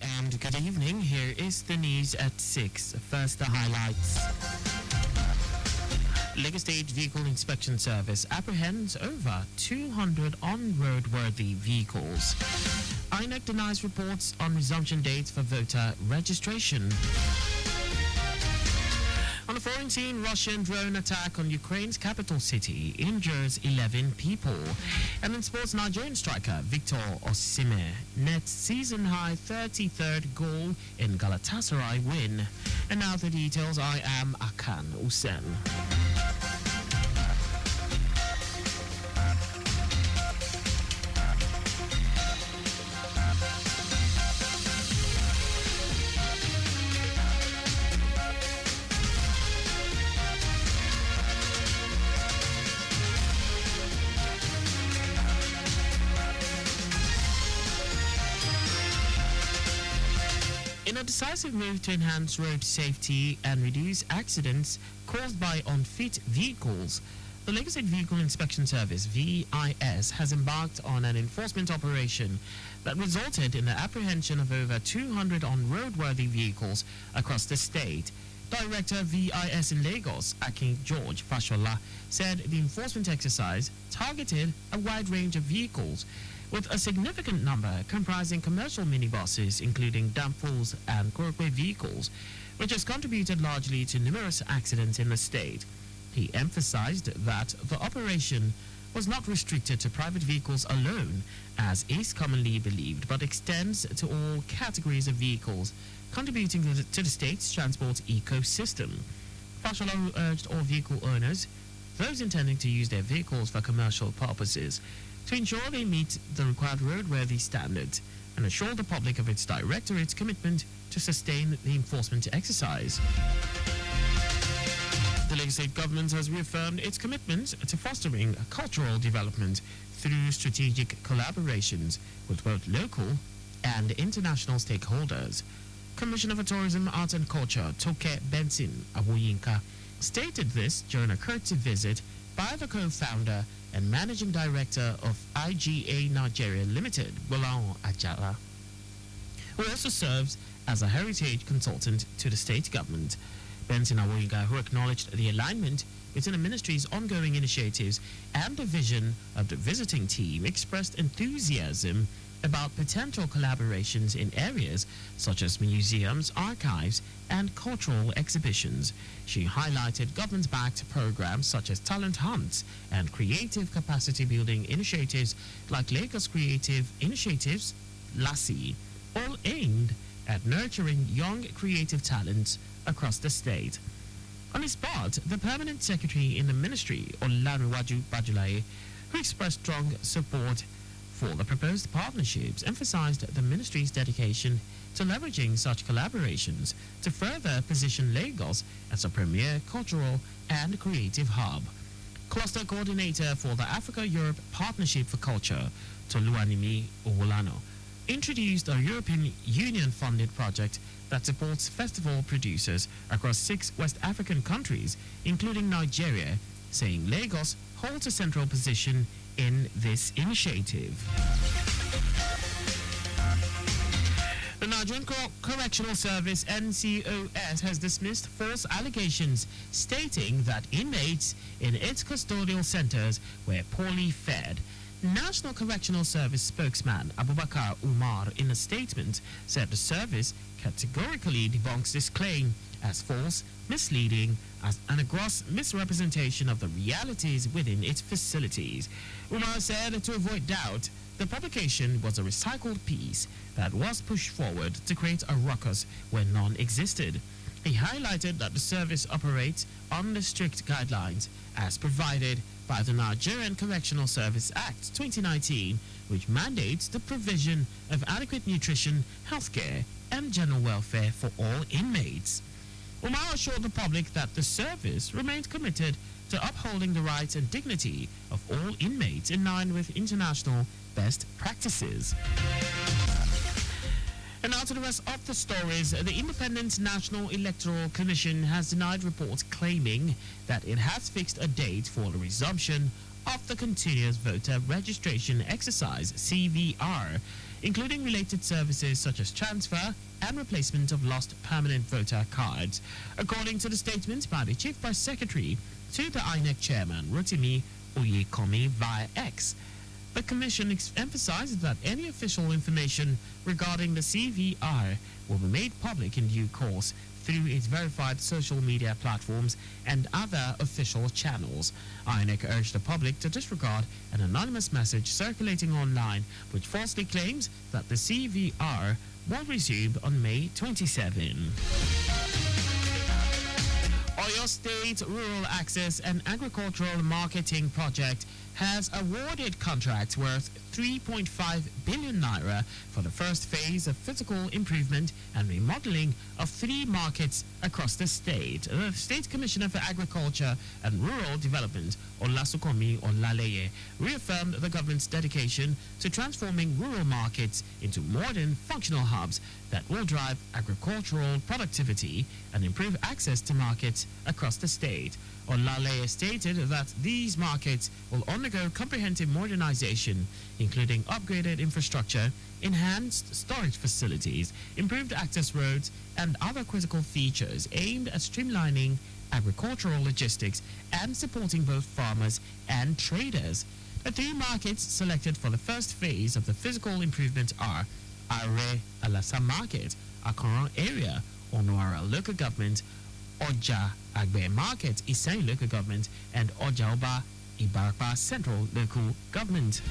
and good evening. Here is the news at 6. First, the highlights. Lagos State Vehicle Inspection Service apprehends over 200 on-road-worthy vehicles. INEC denies reports on resumption dates for voter registration. On the foreign scene, Russian drone attack on Ukraine's capital city injures 11 people. And in sports, Nigerian striker Victor Osimhen nets season-high 33rd goal in Galatasaray win. And now the details. I am Akan Usen. In a decisive move to enhance road safety and reduce accidents caused by unfit vehicles, the Lagos State Vehicle Inspection Service, VIS, has embarked on an enforcement operation that resulted in the apprehension of over 200 on-roadworthy vehicles across the state. Director VIS in Lagos, Akin George Fashola, said the enforcement exercise targeted a wide range of vehicles, with a significant number comprising commercial minibuses, including dampfulls and coupé vehicles, which has contributed largely to numerous accidents in the state. He emphasized that the operation was not restricted to private vehicles alone, as is commonly believed, but extends to all categories of vehicles contributing to the state's transport ecosystem. Fashola urged all vehicle owners, those intending to use their vehicles for commercial purposes, to ensure they meet the required roadworthy standards and assure the public of its directorate's commitment to sustain the enforcement exercise. The Lagos State government has reaffirmed its commitment to fostering cultural development through strategic collaborations with both local and international stakeholders. Commissioner for Tourism, Arts and Culture, Toke Benson Awoyinka, stated this during a courtesy visit by the co-founder and managing director of IGA Nigeria Limited, Bolan Ajala, who also serves as a heritage consultant to the state government. Benson Awoyinka, who acknowledged the alignment between the ministry's ongoing initiatives and the vision of the visiting team, expressed enthusiasm about potential collaborations in areas such as museums, archives, and cultural exhibitions. She highlighted government-backed programs such as talent hunts and creative capacity building initiatives like Lagos Creative Initiatives, LASI, all aimed at nurturing young creative talents across the state. On his part, the permanent secretary in the ministry, Olaniwaju Bajulaye, who expressed strong support for the proposed partnerships, emphasized the ministry's dedication to leveraging such collaborations to further position Lagos as a premier cultural and creative hub. Cluster coordinator for the Africa-Europe Partnership for Culture, Toluwanimi Owolano, introduced a European Union-funded project that supports festival producers across 6 West African countries, including Nigeria, saying Lagos holds a central position in this initiative. The Nigerian Correctional Service, NCOS, has dismissed false allegations stating that inmates in its custodial centers were poorly fed. National Correctional Service spokesman Abubakar Umar, in a statement, said the service categorically debunks this claim as false, misleading, and a gross misrepresentation of the realities within its facilities. Umar said to avoid doubt, the publication was a recycled piece that was pushed forward to create a ruckus where none existed. He highlighted that the service operates under strict guidelines as provided by the Nigerian Correctional Service Act 2019, which mandates the provision of adequate nutrition, healthcare, and general welfare for all inmates. Umar assured the public that the service remained committed to upholding the rights and dignity of all inmates in line with international best practices. And now to the rest of the stories. The Independent National Electoral Commission has denied reports claiming that it has fixed a date for the resumption of the continuous voter registration exercise, CVR. including related services such as transfer and replacement of lost permanent voter cards. According to the statement by the Chief Press Secretary to the INEC Chairman, Rotimi Oyekomi, via X, the Commission emphasizes that any official information regarding the CVR will be made public in due course through its verified social media platforms and other official channels. INEC urged the public to disregard an anonymous message circulating online which falsely claims that the CVR will resume on May 27. Oyo State Rural Access and Agricultural Marketing Project has awarded contracts worth 3.5 billion naira for the first phase of physical improvement and remodeling of 3 markets across the state. The State Commissioner for Agriculture and Rural Development, Olasukomi Olaleye, reaffirmed the government's dedication to transforming rural markets into modern functional hubs that will drive agricultural productivity and improve access to markets across the state. Olaleye stated that these markets will undergo comprehensive modernization, including upgraded infrastructure, enhanced storage facilities, improved access roads, and other critical features aimed at streamlining agricultural logistics and supporting both farmers and traders. The 3 markets selected for the first phase of the physical improvement are Are Alasa Market, Akan Area, Onuara Local Government, Oja Agbe Market, Isai Local Government, and Oja Oba Ibarapa Central Local Government.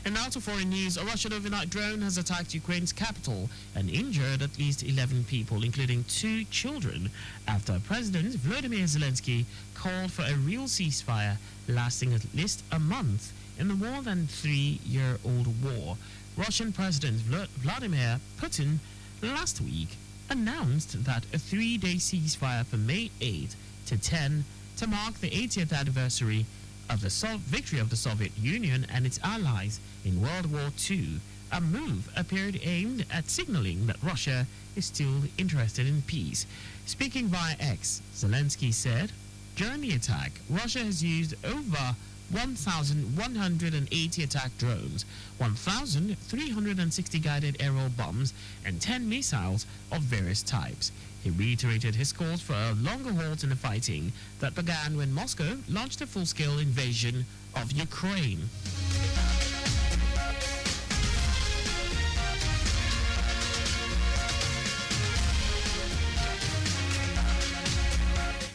And now to foreign news. A Russian overnight drone has attacked Ukraine's capital and injured at least 11 people, including 2 children, after President Volodymyr Zelensky called for a real ceasefire lasting at least a month in the more than 3-year-old war. Russian President Vladimir Putin last week announced that a 3-day ceasefire from May 8 to 10 to mark the 80th anniversary of the victory of the Soviet Union and its allies in World War II. A move appeared aimed at signaling that Russia is still interested in peace. Speaking via X, Zelensky said, during the attack, Russia has used over 1,180 attack drones, 1,360 guided aerial bombs, and 10 missiles of various types. He reiterated his calls for a longer halt in the fighting that began when Moscow launched a full-scale invasion of Ukraine.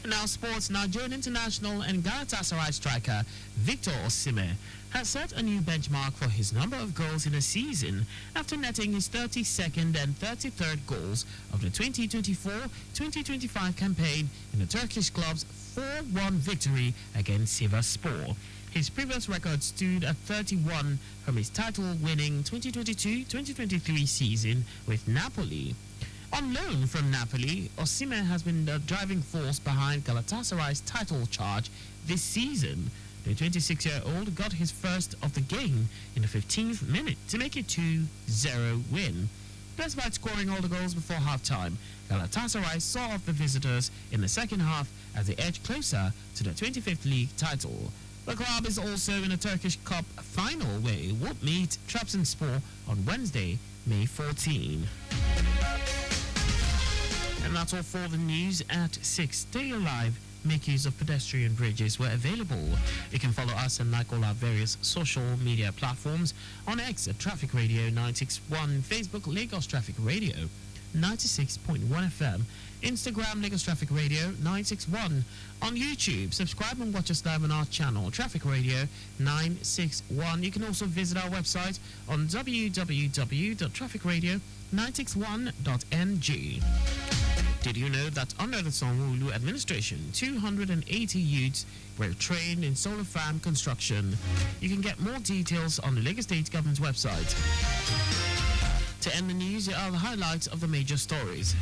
Now sports. Nigerian international and Galatasaray striker Victor Osimhen has set a new benchmark for his number of goals in a season after netting his 32nd and 33rd goals of the 2024-2025 campaign in the Turkish club's 4-1 victory against Sivasspor. His previous record stood at 31 from his title-winning 2022-2023 season with Napoli. On loan from Napoli, Osimhen has been the driving force behind Galatasaray's title charge this season. The 26-year-old got his first of the game in the 15th minute to make it 2-0 win. Despite scoring all the goals before halftime, Galatasaray saw off the visitors in the second half as they edged closer to the 25th league title. The club is also in a Turkish Cup final where it will meet Trabzonspor on Wednesday, May 14. And that's all for the news at 6. Stay alive. Make use of pedestrian bridges where available. You can follow us and like all our various social media platforms on X at Traffic Radio 961, Facebook Lagos Traffic Radio 96.1 FM, Instagram Lagos Traffic Radio 961. On YouTube, subscribe and watch us live on our channel Traffic Radio 961. You can also visit our website on www.trafficradio961.ng. Did you know that under the Sanwo-Olu administration, 280 youths were trained in solar farm construction? You can get more details on the Lagos State Government's website. To end the news, here are the highlights of the major stories.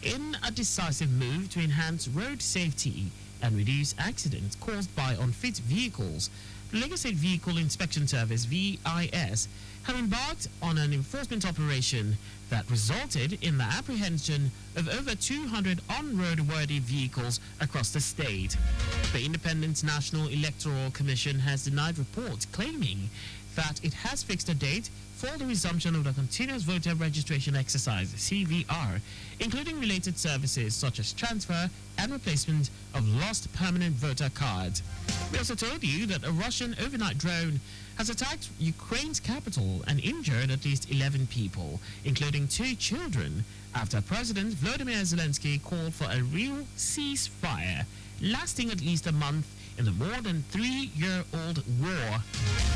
In a decisive move to enhance road safety and reduce accidents caused by unfit vehicles, the Lagos State Vehicle Inspection Service, VIS, have embarked on an enforcement operation that resulted in the apprehension of over 200 unroadworthy vehicles across the state. The Independent National Electoral Commission has denied reports claiming that it has fixed a date for the resumption of the Continuous Voter Registration Exercise, CVR, including related services such as transfer and replacement of lost permanent voter cards. We also told you that a Russian overnight drone has attacked Ukraine's capital and injured at least 11 people, including 2 children, after President Volodymyr Zelensky called for a real ceasefire lasting at least a month in the more than 3-year-old war.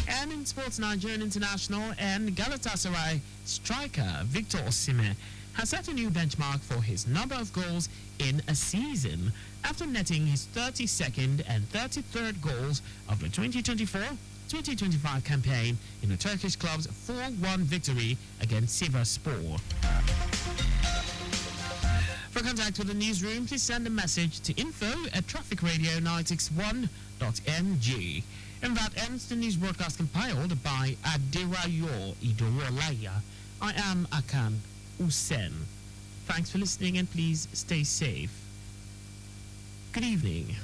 And in sports, Nigerian international and Galatasaray striker Victor Osimhen has set a new benchmark for his number of goals in a season after netting his 32nd and 33rd goals of the 2024-2025 campaign in the Turkish club's 4-1 victory against Sivasspor. For contact with the newsroom, please send a message to info@trafficradio961.mg. And that ends the news broadcast compiled by Adirayo Idowolaya. I am Akan Usen. Thanks for listening and please stay safe. Good evening.